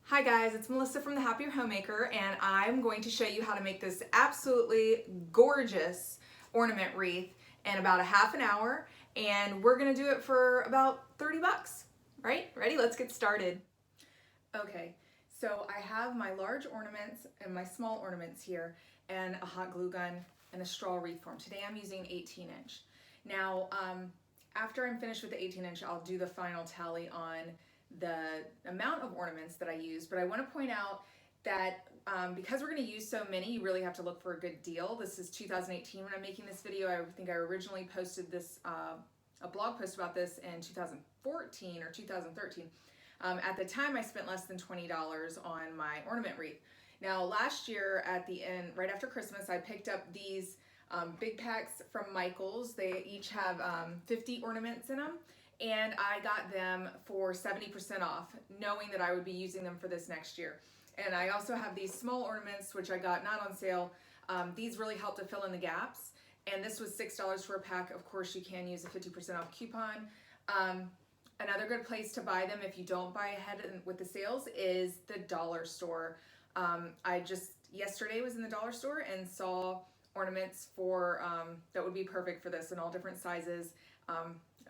Hi guys, it's Melissa from The Happier Homemaker, and I'm going to show you how to make this absolutely gorgeous ornament wreath in about a half an hour, and we're gonna do it for about 30 bucks, right? Ready? Let's get started. Okay, so I have my large ornaments and my small ornaments here, and a hot glue gun and a straw wreath form. Today I'm using 18-inch. Now, after I'm finished with the 18-inch, I'll do the final tally on the amount of ornaments that I use, but I want to point out that because we're going to use so many, you really have to look for a good deal. This is 2018 when I'm making this video. I think I originally posted this, a blog post about this in 2014 or 2013. At the time, I spent less than $20 on my ornament wreath. Now, last year at the end, right after Christmas, I picked up these big packs from Michael's. They each have 50 ornaments in them. And I got them for 70% off, knowing that I would be using them for this next year. And I also have these small ornaments, which I got not on sale. These really help to fill in the gaps. And this was $6 for a pack. Of course, you can use a 50% off coupon. Another good place to buy them if you don't buy ahead with the sales is the dollar store. I just yesterday was in the dollar store and saw ornaments for that would be perfect for this in all different sizes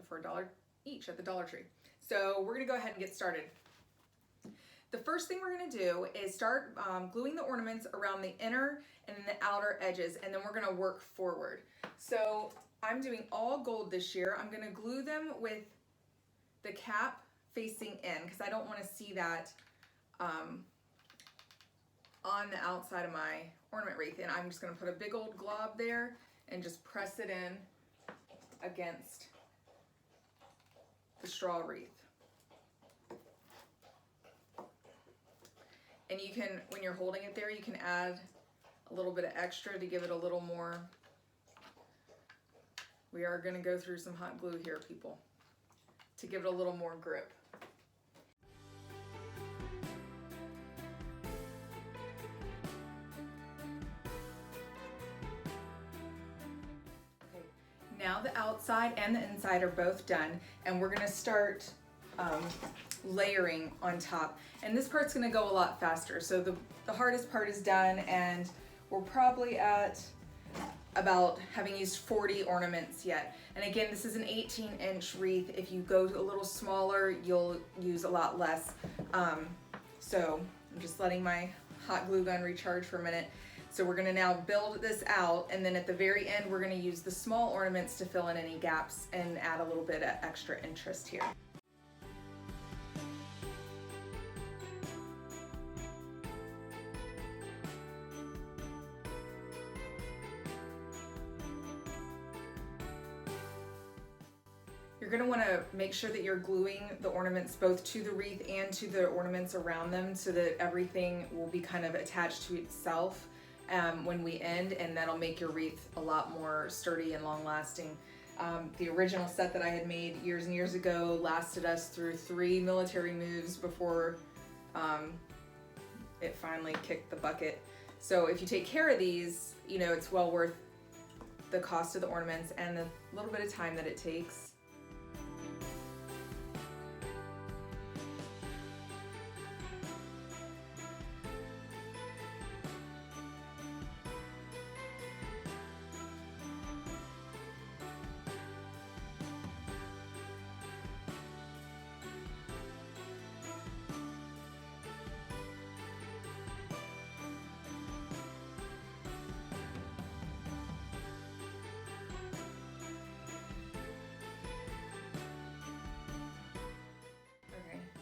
for $1 each at the Dollar Tree. So we're gonna go ahead and get started. The first thing we're gonna do is start gluing the ornaments around the inner and the outer edges, and then we're gonna work forward. So I'm doing all gold this year. I'm gonna glue them with the cap facing in because I don't wanna see that on the outside of my ornament wreath. And I'm just gonna put a big old glob there and just press it in against the straw wreath. And you can, when you're holding it there, you can add a little bit of extra to give it a little more. We are going to go through some hot glue here, people, to give it a little more grip. Now the outside and the inside are both done, and we're gonna start layering on top. And this part's gonna go a lot faster. So the hardest part is done, and we're probably at about having used 40 ornaments yet. And again, this is an 18-inch wreath. If you go a little smaller, you'll use a lot less. So I'm just letting my hot glue gun recharge for a minute. So we're gonna now build this out, and then at the very end, we're gonna use the small ornaments to fill in any gaps and add a little bit of extra interest here. You're gonna wanna make sure that you're gluing the ornaments both to the wreath and to the ornaments around them so that everything will be kind of attached to itself when we end, and that'll make your wreath a lot more sturdy and long lasting. The original set that I had made years and years ago lasted us through 3 military moves before it finally kicked the bucket. So if you take care of these, you know, it's well worth the cost of the ornaments and the little bit of time that it takes.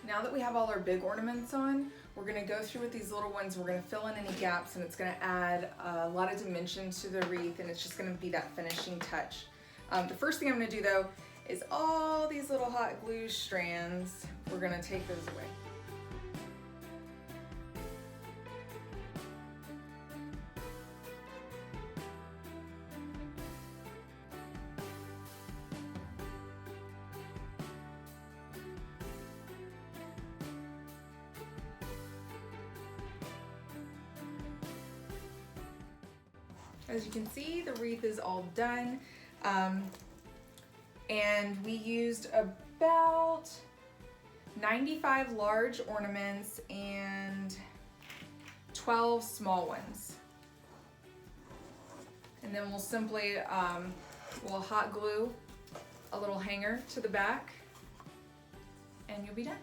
Now that we have all our big ornaments on, we're gonna go through with these little ones. We're gonna fill in any gaps, and it's gonna add a lot of dimension to the wreath, and it's just gonna be that finishing touch. The first thing I'm gonna do though is all these little hot glue strands, we're gonna take those away. As you can see, the wreath is all done. And we used about 95 large ornaments and 12 small ones. And then we'll simply, we'll hot glue a little hanger to the back and you'll be done.